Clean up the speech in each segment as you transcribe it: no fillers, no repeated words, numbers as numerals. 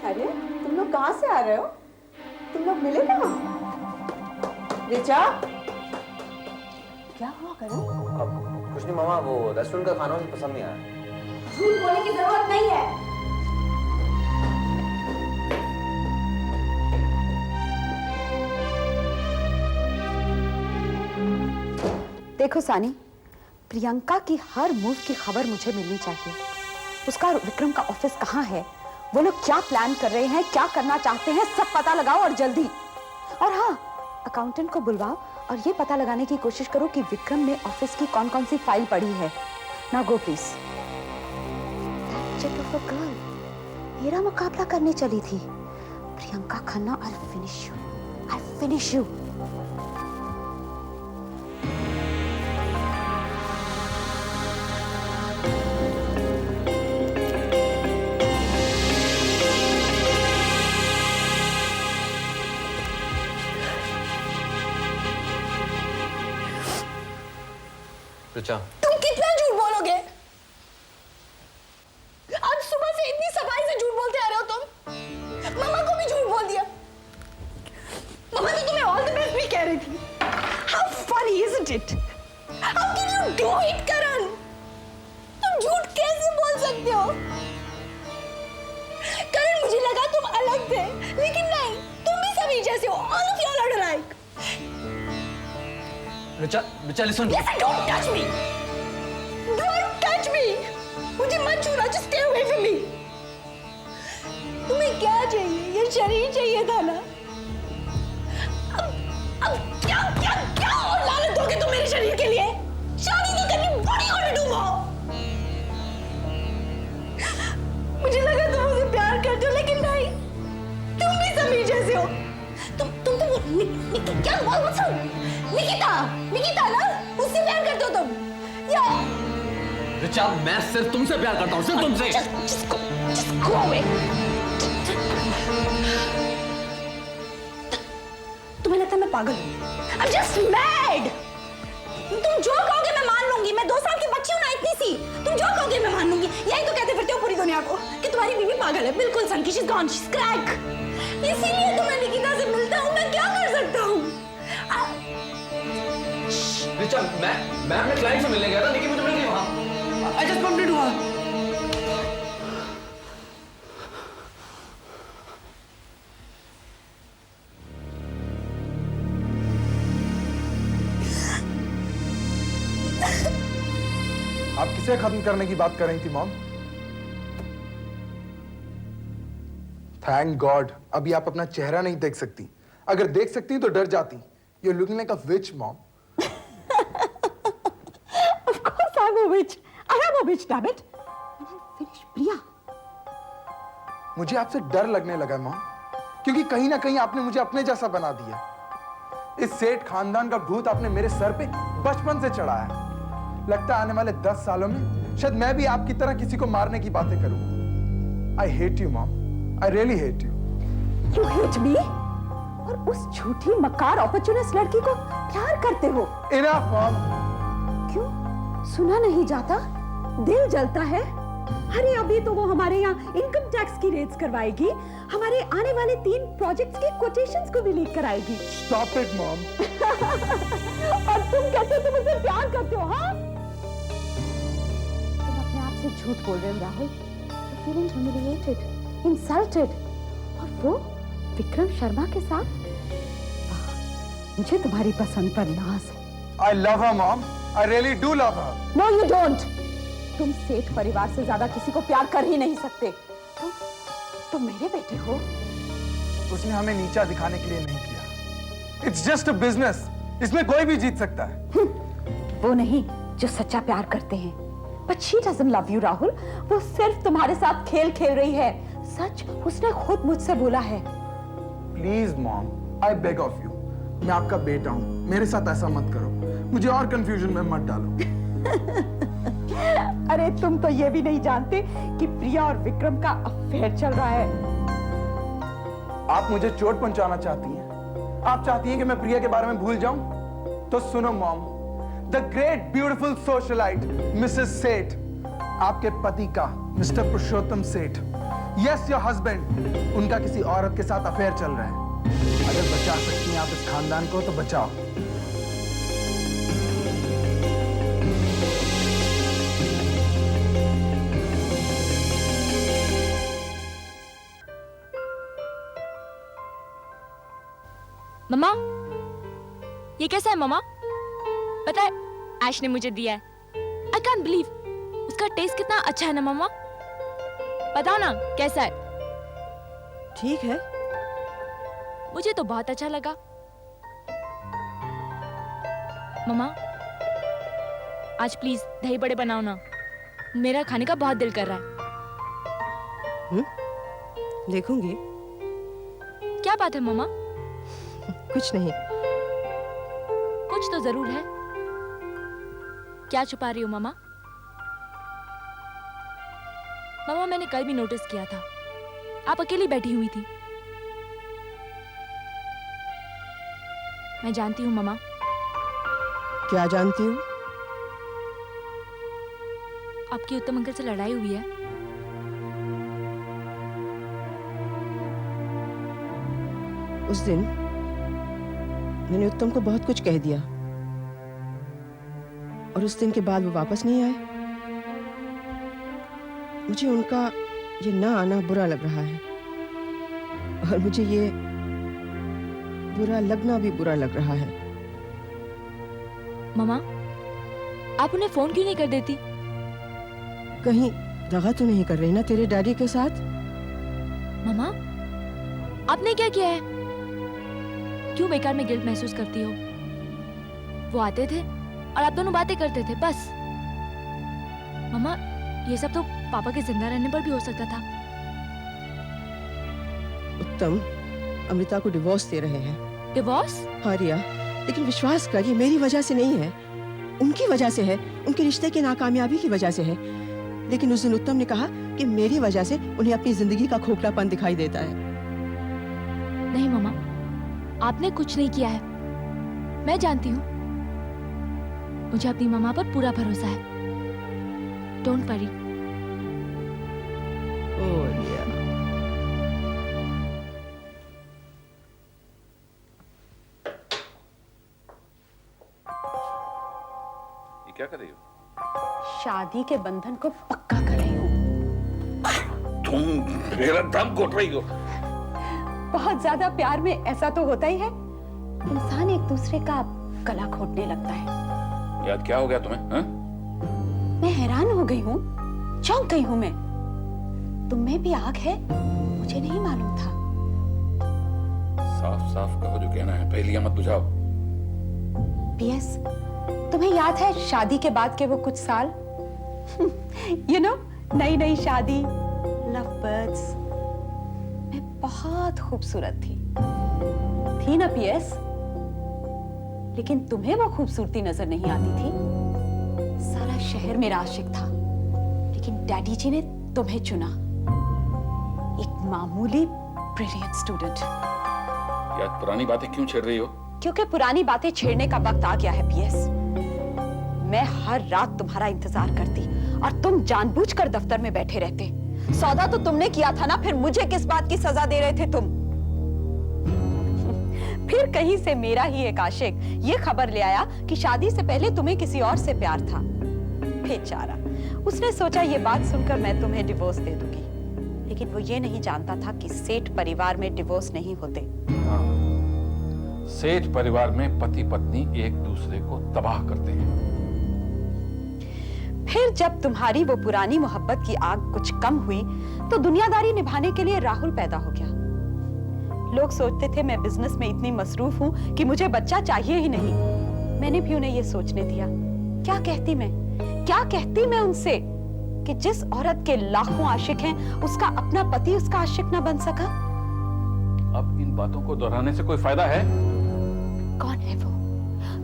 अरे तुम लोग कहाँ से आ रहे हो? तुम लोग मिले कहाँ? रिचा, क्या हुआ करो? कुछ नहीं मामा, वो रेस्टोरेंट का खाना मुझे पसंद नहीं आया। झूठ बोलने की जरूरत नहीं है। देखो सानी, प्रियंका की हर मूव की खबर मुझे मिलनी चाहिए। उसका और विक्रम का ऑफिस कहाँ है, वो लोग क्या प्लान कर रहे हैं, क्या करना चाहते हैं, सब पता लगाओ और जल्दी। और हाँ, अकाउंटेंट को बुलवाओ और ये पता लगाने की कोशिश करो कि विक्रम ने ऑफिस की कौन कौन सी फाइल पढ़ी है। Now go please. Chit of a girl, मेरा मुकाबला करने चली थी। Priyanka Khanna, I finish you, I finish you. Richa, तुम कितना झूठ बोलोगे? आज सुबह से इतनी सफाई से झूठ बोलते आ रहे हो तुम। मम्मा को भी झूठ बोल दिया। मम्मा तो तुम्हें ऑल द बेस्ट भी कह रही थी। How funny isn't it? How can you do it, करण? तुम झूठ कैसे बोल सकते हो? करण, मुझे लगा तुम अलग थे, लेकिन नहीं, तुम भी सभी जैसे हो। All of you are alike. Richa, listen. Listen, don't touch me. Don't touch me. मुझे मत छूना, just stay away from me. तुम्हें क्या चाहिए? ये शरीर चाहिए था ना? अब क्या क्या क्या और लानत दोगे तुम मेरे शरीर के लिए? शादी तो करनी, what are you gonna do, Mom? मुझे लगा तुम मुझसे प्यार करते हो, लेकिन नहीं, तुम भी समीर जैसे हो। तुम क्या बोल मत सुन। निकिता ना, उससे प्यार करते हो तुम? या रिचा, मैं सिर्फ तुमसे प्यार करता हूँ, सिर्फ तुमसे। Just go away. तुम्हें लगता है मैं पागल हूँ? I'm just mad. तुम जो कहोगे मैं मान लूंगी। मैं 2 साल की बच्ची हूँ ना, इतनी सी। तुम जो कहोगे मैं मान लूंगी। यही तो कहते फिरते हो पूरी दुनिया को कि तुम्हारी बीवी पागल है, बिल्कुल सनकी, she's gone, she's crack. इसीलिए तो मैं निकिता से मिलता हूँ। मैं क्या कर सकता हूँ? रिचा, मैं अपने क्लाइंट से मिलने गया था, निकी मुझे मिल गई वहाँ। I just bumped into her. आप किसे खत्म करने की बात कर रही थी मॉम? थैंक गॉड, अभी आप अपना चेहरा नहीं देख सकती। अगर देख सकती तो डर जाती। You're looking like a witch, mom. Of course I'm a witch. I am a witch, damn it. And I finished Priya. मुझे आपसे डर लगने लगा मॉम, क्योंकि कहीं ना कहीं आपने मुझे अपने जैसा बना दिया। इस सेठ खानदान का भूत आपने मेरे सर पे बचपन से चढ़ाया है। लगता है आने वाले 10 सालों में शायद मैं भी आपकी तरह किसी को मारने की बातें करूं। I hate you, mom. I really hate you. You hate me? और उस झूठी मकार ऑपर्चुनिस्ट लड़की को प्यार करते हो? Enough, mom. क्यों? सुना नहीं जाता? दिल जलता है? अरे अभी तो वो हमारे यहाँ इनकम टैक्स की रेट्स करवाएगी, हमारे आने वाले 3 प्रोजेक्ट्स के कोटेशंस को भी लीक कराएगी। Stop it, mom. और तुम कहते हो तुम मुझसे प्यार करते हो, हाँ? तुम अपने आप से झूठ बोल रहे हो Rahul. You're feeling humiliated, insulted. और वो विक्रम शर्मा के साथ? मुझे तुम्हारी पसंद पर नाज है। I love her, mom. I really do love her. No, you don't. तुम सेठ परिवार से ज्यादा किसी को प्यार कर ही नहीं सकते। तुम मेरे बेटे हो। उसने हमें नीचा दिखाने के लिए नहीं किया। It's just a business. इसमें कोई भी जीत सकता है। वो नहीं जो सच्चा प्यार करते हैं। But she doesn't love you, Rahul. वो सिर्फ तुम्हारे साथ खेल खेल रही है। सच उसने खुद मुझसे बोला है। Please, mom. I beg of you. मैं आपका बेटा हूँ, मेरे साथ ऐसा मत करो। मुझे और कंफ्यूजन में मत डालो। अरे तुम तो ये भी नहीं जानते कि प्रिया और विक्रम का अफेयर चल रहा है। आप मुझे चोट पहुंचाना चाहती हैं? आप चाहती हैं कि मैं प्रिया के बारे में भूल जाऊं? तो सुनो mom, the great beautiful socialite Mrs सेठ आपके पति का, मिस्टर पुरुषोत्तम सेठ, यस योर हस्बैंड, उनका किसी औरत के साथ अफेयर चल रहा है। अगर बचा सकती हैं आप इस खानदान को तो बचाओ। मम्मा, ये कैसा है मम्मा? पता है ऐश ने मुझे दिया है। आई कांट बिलीव, उसका टेस्ट कितना अच्छा है ना मम्मा। बताओ ना कैसा है? ठीक है। मुझे तो बहुत अच्छा लगा। मम्मा, आज प्लीज दही बड़े बनाओ ना, मेरा खाने का बहुत दिल कर रहा है। देखूंगी। क्या बात है मम्मा? कुछ नहीं। कुछ तो जरूर है। क्या छुपा रही हो मम्मा? मम्मा, मैंने कल भी नोटिस किया था, आप अकेली बैठी हुई थी। मैं जानती हूँ मम्मा। क्या जानती हूँ? आपकी उत्तम अंकल से लड़ाई हुई है। उस दिन मैंने उत्तम को बहुत कुछ कह दिया और उस दिन के बाद वो वापस नहीं आए। मुझे उनका ये ना आना बुरा लग रहा है और मुझे ये बुरा लगना भी बुरा लग रहा है। मम्मा, आप उन्हें फोन क्यों नहीं कर देती? कहीं दगा तो नहीं कर रही ना तेरे डैडी के साथ? मम्मा, आपने क्या किया है? क्यों बेकार में गिल्ट महसूस करती हो? वो आते थे और आप दोनों बातें करते थे, बस। मम्मा, ये सब तो पापा के जिंदा रहने पर भी हो सकता था। उत्तम अमृता को डिवोर्स दे रहे हैं। डिवोर्स? हाँ रिया, लेकिन विश्वास कर, ये मेरी वजह से नहीं है, उनकी वजह से है, उनके रिश्ते की नाकामयाबी की वजह से है। लेकिन उस दिन उत्तम ने कहा कि मेरी वजह से उन्हें अपनी जिंदगी का खोखलापन दिखाई देता है। नहीं मम्मा, आपने कुछ नहीं किया है। मैं जानती हूँ, मुझे अपनी मम्मा पर पूरा भरोसा है। Don't worry. ओह रिया। ये क्या कर रही हो? शादी के बंधन को पक्का कर रही हूँ। तुम मेरा दम घोट रही हो। बहुत ज्यादा प्यार में ऐसा तो होता ही है, इंसान एक दूसरे का गला घोटने लगता है। याद क्या हो गया तुम्हें? हा? मैं हैरान हो गई हूँ, चौंक गई हूँ मैं। तुम में भी आग है, मुझे नहीं मालूम था। साफ साफ कहो जो कहना है, पहेलियां मत बुझाओ। पीएस, तुम्हें याद है शादी के बाद के वो कुछ साल? यू नो, नई नई शादी, लव बर्ड्स। मैं बहुत खूबसूरत थी ना पीएस? लेकिन तुम्हें वो खूबसूरती नजर नहीं आती थी। सारा शहर मेरा आशिक था, लेकिन डैडी जी ने तुम्हें चुना, एक मामूली ब्रिलियंट स्टूडेंट। याद पुरानी बातें क्यों छेड़ रही हो? क्योंकि पुरानी बातें छेड़ने का वक्त आ गया है पीएस। मैं हर रात तुम्हारा इंतजार करती और तुम जानबूझकर दफ्तर में बैठे रहते। सौदा तो तुमने किया था ना, फिर मुझे किस बात की सजा दे रहे थे तुम? फिर कहीं से मेरा ही एक आशिक ये खबर ले आया कि शादी से पहले तुम्हें किसी और से प्यार था। बेचारा, उसने सोचा ये बात सुनकर मैं तुम्हें डिवोर्स दे दूंगी, लेकिन वो ये नहीं जानता था कि सेठ परिवार में डिवोर्स नहीं होते। हाँ, सेठ परिवार में पति पत्नी एक दूसरे को तबाह करते हैं। फिर जब तुम्हारी वो पुरानी मोहब्बत की आग कुछ कम हुई तो दुनियादारी निभाने के लिए राहुल पैदा हो गया। लोग सोचते थे मैं बिजनेस में इतनी मसरूफ हूं कि मुझे बच्चा चाहिए ही नहीं। मैंने भी उन्हें ये सोचने दिया। क्या कहती मैं उनसे कि जिस औरत के लाखों आशिक हैं, उसका अपना पति उसका आशिक ना बन सका? अब इन बातों को दोहराने से कोई फायदा है?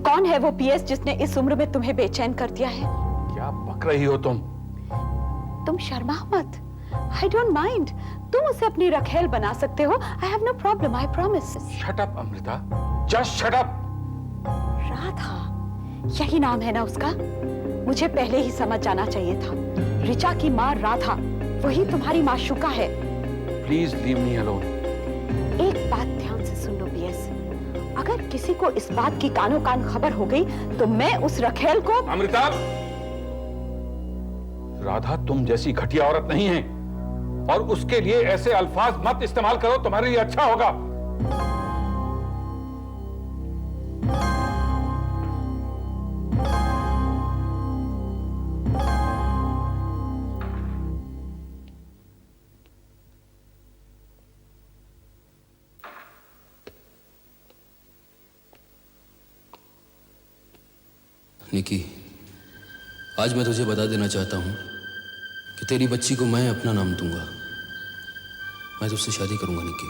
कौन है वो पीएस जिसने इस उम्र में तुम्हें बेचैन कर दिया है? क्या बक रही हो तुम शर्मा मत। I don't mind. तुम उसे अपनी रखेल बना सकते हो। I have no problem, I promise. Shut up, Amrita. Just shut up. Radha, यही नाम है ना उसका? मुझे पहले ही समझ जाना चाहिए था। ऋचा की माँ राधा वही तुम्हारी माशूका है। Please leave me alone. एक बात ध्यान से सुन लो बीएस, अगर किसी को इस बात की कानों कान खबर हो गई तो मैं उस रखेल को। अमृता, राधा तुम जैसी घटिया औरत नहीं है, और उसके लिए ऐसे अल्फाज मत इस्तेमाल करो, तुम्हारे लिए अच्छा होगा। निकी, आज मैं तुझे बता देना चाहता हूं कि तेरी बच्ची को मैं अपना नाम दूंगा। मैं तुझसे शादी करूंगा निकी।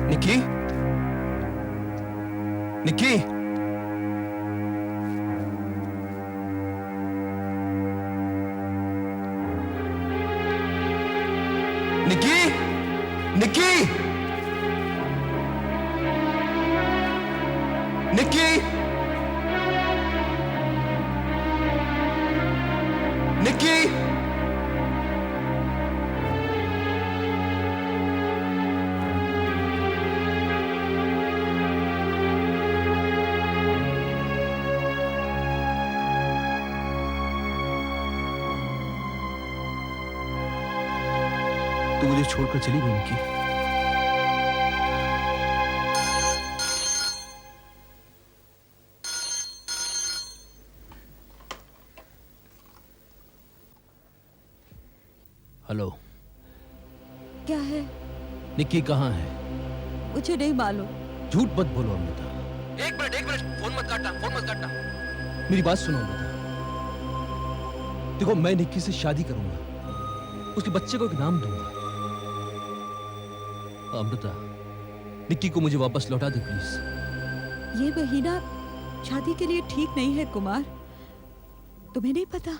निकी, निकी, निकी, निकी, निकी, निकी, तू मुझे छोड़कर चली गई निकी। हेलो, क्या है? निक्की कहाँ है? मुझे नहीं मालूम। झूठ मत बोलो अमृता। एक मिनट, फोन मत काटना। मेरी बात सुनो अमृता। देखो, मैं निक्की से शादी करूंगा, उसके बच्चे को एक नाम दूंगा। अमृता, निक्की को मुझे वापस लौटा दे प्लीज। ये महीना शादी के लिए ठीक नहीं है कुमार। तुम्हें नहीं पता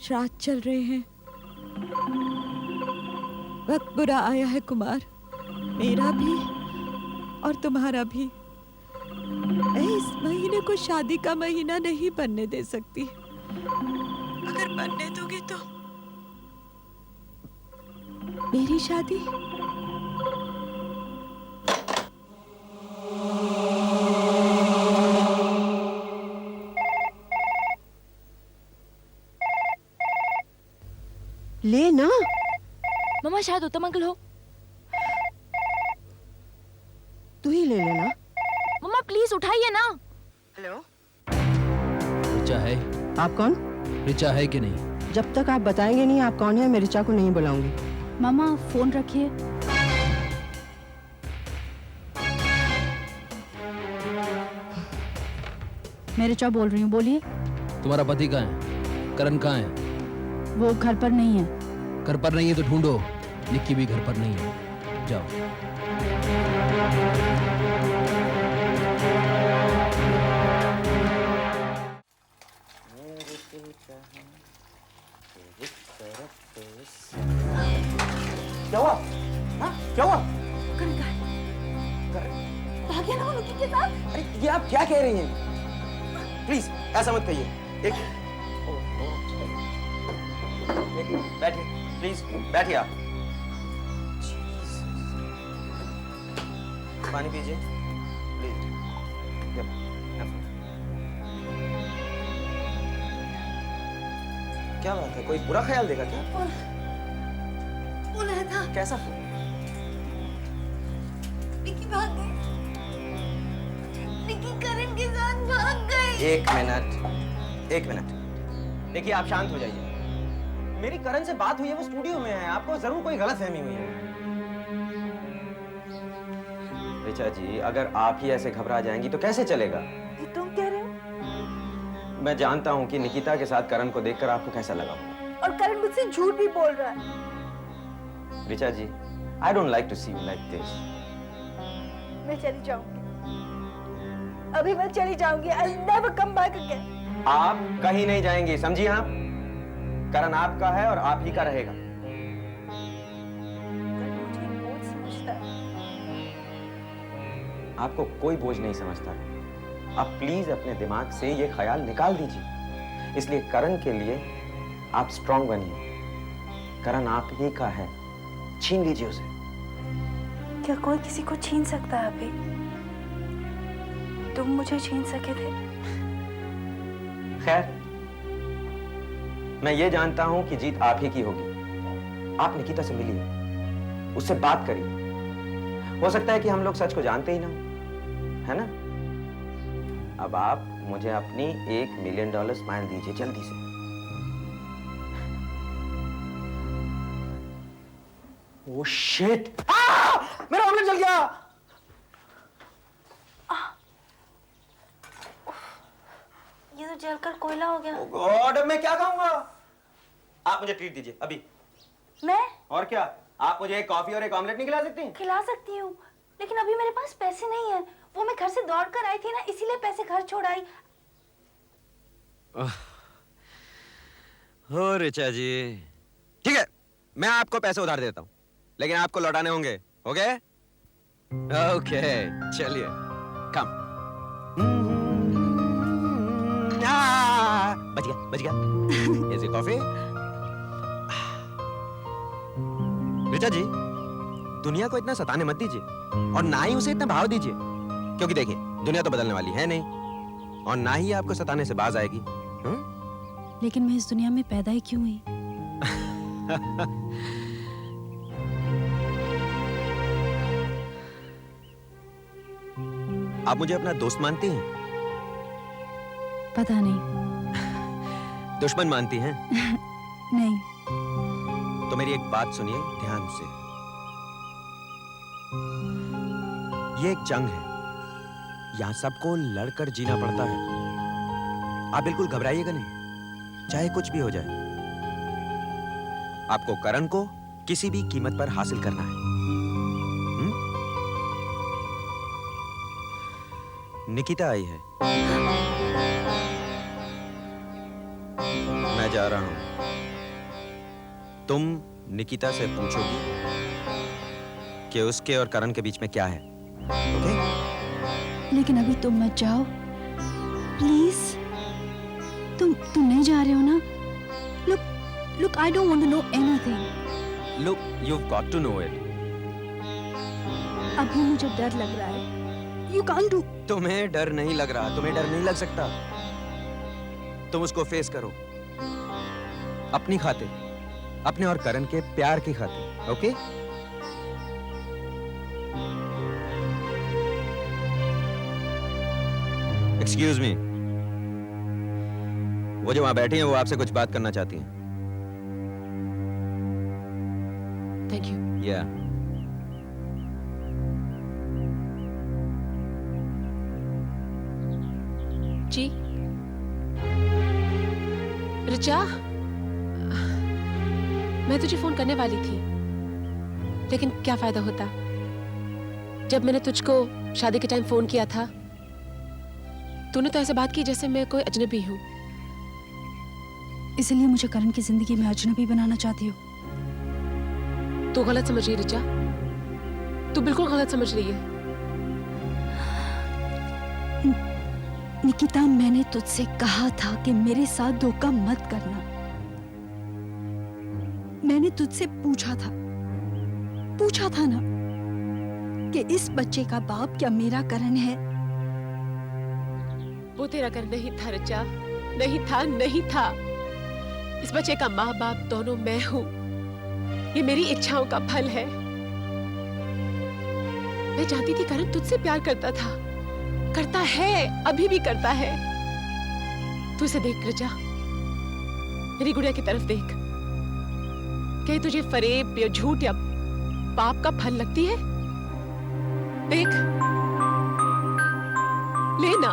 श्राद्ध चल रहे हैं। वक्त बुरा आया है कुमार, मेरा भी और तुम्हारा भी। मैं इस महीने को शादी का महीना नहीं बनने दे सकती। अगर बनने दोगी तो मेरी शादी। ले ना। मम्मा शायद उत्तम अंकल हो। तू ही ले लेना। मम्मा प्लीज उठाइए ना। हेलो, रिचा है? आप कौन? रिचा है कि नहीं? जब तक आप बताएंगे नहीं आप कौन है, मैं रिचा को नहीं बुलाऊंगी। मामा फोन रखिए। मैं रिचा बोल रही हूँ, बोलिए। तुम्हारा पति कहाँ है? करण कहाँ है? वो घर पर नहीं है। घर पर नहीं है तो ढूंढो। निक्की भी घर पर नहीं है, जाओ। क्या हुआ? हाँ? क्या हुआ? भाग गया ना वो निक्की के साथ। अरे ये आप क्या कह रही हैं? प्लीज ऐसा मत कहिए। एक मिनट बैठिए, प्लीज बैठिए आप। पानी पीजिए प्लीज। क्या बात है, कोई बुरा ख्याल देगा क्या? फोन आया था। कैसा फोन? निक्की भाग गई। निक्की करण के साथ भाग गई। एक मिनट। देखिए आप शांत हो जाइए। मेरी करण से बात हुई है, वो स्टूडियो में है। आपको जरूर कोई गलतफहमी हुई है। रिचा जी, अगर आप ही ऐसे घबरा जाएंगी तो कैसे चलेगा? तुम कह रहे हो? मैं जानता हूं कि निकिता के साथ करण को देखकर आपको कैसा लगा होगा। और करण मुझसे झूठ भी बोल रहा है। रिचा जी, I don't like to see you like this. मैं चली जाऊंगी। अभी मैं चली जाऊंगी। I'll never come back again. आप कहीं नहीं जाएंगे, समझिए आप? करण आपका है और आप ही का रहेगा। मुझे बहुत समझता है। आपको कोई बोझ नहीं समझता। आप प्लीज अपने दिमाग से ये ख्याल निकाल दीजिए। इसलिए करण के लिए आप स्ट्रांग बनिए। करण आप ही का है, छीन लीजिए उसे। क्या कोई किसी को छीन सकता है अभी? तुम मुझे छीन सके थे। खैर, मैं ये जानता हूं कि जीत आप ही की होगी। आप निकिता से मिलिए, उससे बात करिए। हो सकता है कि हम लोग सच को जानते ही ना, है ना? अब आप मुझे अपनी $1 मिलियन स्माइल दीजिए जल्दी से। Oh shit! मेरा ऑमलेट जल गया। ये तो जलकर कोयला हो गया। ओह गॉड, अब मैं क्या खाऊंगा? आप मुझे ट्रीट दीजिए अभी। मैं और क्या? आप मुझे एक कॉफी और एक ऑमलेट नहीं खिला सकती? खिला सकती हूँ, लेकिन अभी मेरे पास पैसे नहीं है। वो मैं घर से दौड़ कर आई थी ना, इसीलिए पैसे घर छोड़ आई। हो ऋचा जी, ठीक है, मैं आपको पैसे उधार देता हूँ, लेकिन आपको लौटाने होंगे। ओके ओके, चलिए कम। बच गया बच गया। ऐसी कॉफी। ऋचा जी, दुनिया को इतना सताने मत दीजिए और ना ही उसे इतना भाव दीजिए, क्योंकि देखिए दुनिया तो बदलने वाली है नहीं और ना ही आपको सताने से बाज आएगी। लेकिन मैं इस दुनिया में पैदा ही क्यों हुई? आप मुझे अपना दोस्त मानती हैं? पता नहीं। दुश्मन मानती हैं? नहीं। तो मेरी एक बात सुनिए ध्यान से। ये एक जंग है, यहां सबको लड़कर जीना पड़ता है। आप बिल्कुल घबराइएगा नहीं, चाहे कुछ भी हो जाए। आपको करण को किसी भी कीमत पर हासिल करना है। निकिता आई है, मैं जा रहा हूं। तुम निकिता से पूछोगी कि उसके और करण के बीच में क्या है, ओके? लेकिन अभी तुम मत जाओ प्लीज। तुम नहीं जा रहे हो ना? Look, I don't want to know anything. Look, you've got to know it. अभी मुझे डर लग रहा है। You can't do. तुम्हें डर नहीं लग रहा, तुम्हें डर नहीं लग सकता। तुम उसको फेस करो, अपनी खातिर, अपने और करण के प्यार की खातिर, ओके? एक्सक्यूज मी, वो जो वहां बैठी हैं वो आपसे कुछ बात करना चाहती हैं। Thank you. या जी ऋचा, मैं तुझे फोन करने वाली थी, लेकिन क्या फायदा होता। जब मैंने तुझको शादी के टाइम फोन किया था, तूने तो ऐसे बात की जैसे मैं कोई अजनबी हूं। इसलिए मुझे करण की जिंदगी में अजनबी बनाना चाहती हो? तू गलत समझ रही है ऋचा, तू बिल्कुल गलत समझ रही है। निकिता, मैंने तुझसे कहा था कि मेरे साथ धोखा मत करना। मैंने तुझसे पूछा था ना कि इस बच्चे का बाप क्या मेरा करण है? वो तेरा कर नहीं था ऋचा, नहीं था। इस बच्चे का माँ बाप दोनों मैं हूँ। ये मेरी इच्छाओं का फल है। मैं जानती थी करण तुझसे प्यार करता था, करता है, अभी भी करता है। तू इसे देख ऋचा, मेरी गुड़िया की तरफ देख। क्या ये तुझे फरेब या झूठ या पाप का फल लगती है? देख, लेना।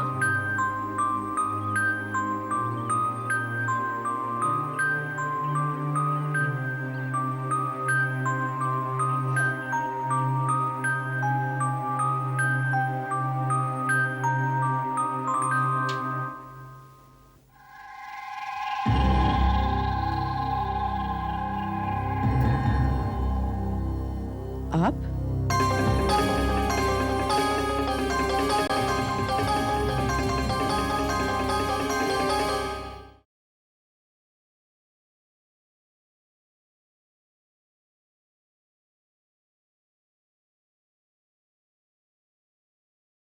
आप